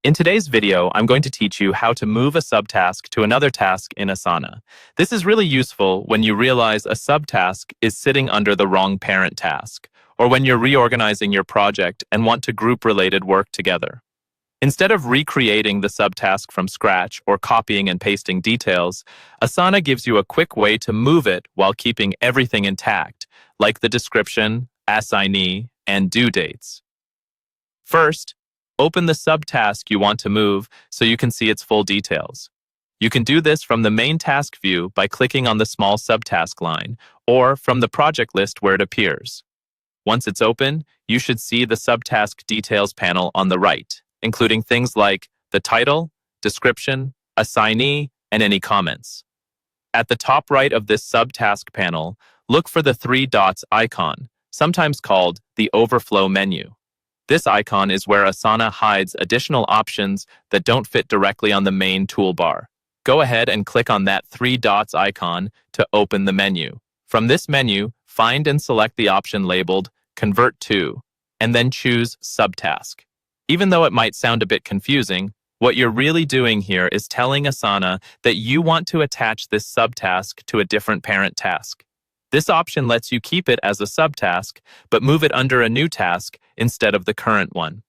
In today's video, I'm going to teach you how to move a subtask to another task in Asana. This is really useful when you realize a subtask is sitting under the wrong parent task, or when you're reorganizing your project and want to group related work together. Instead of recreating the subtask from scratch or copying and pasting details, Asana gives you a quick way to move it while keeping everything intact, like the description, assignee, and due dates. First, open the subtask you want to move so you can see its full details. You can do this from the main task view by clicking on the small subtask line, or from the project list where it appears. Once it's open, you should see the subtask details panel on the right, including things like the title, description, assignee, and any comments. At the top right of this subtask panel, look for the three dots icon, sometimes called the overflow menu. This icon is where Asana hides additional options that don't fit directly on the main toolbar. Go ahead and click on that three dots icon to open the menu. From this menu, find and select the option labeled Convert to, and then choose Subtask. Even though it might sound a bit confusing, what you're really doing here is telling Asana that you want to attach this subtask to a different parent task. This option lets you keep it as a subtask, but move it under a new task instead of the current one.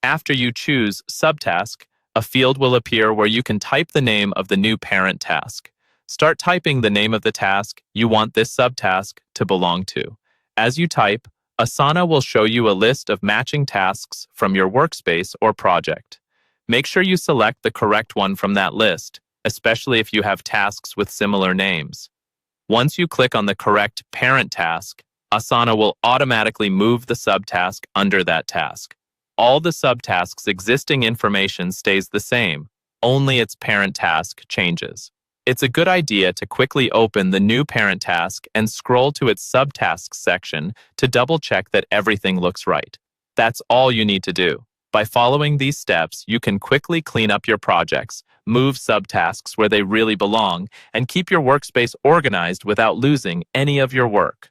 After you choose Subtask, a field will appear where you can type the name of the new parent task. Start typing the name of the task you want this subtask to belong to. As you type, Asana will show you a list of matching tasks from your workspace or project. Make sure you select the correct one from that list, especially if you have tasks with similar names. Once you click on the correct parent task, Asana will automatically move the subtask under that task. All the subtask's existing information stays the same, only its parent task changes. It's a good idea to quickly open the new parent task and scroll to its subtasks section to double-check that everything looks right. That's all you need to do. By following these steps, you can quickly clean up your projects, move subtasks where they really belong, and keep your workspace organized without losing any of your work.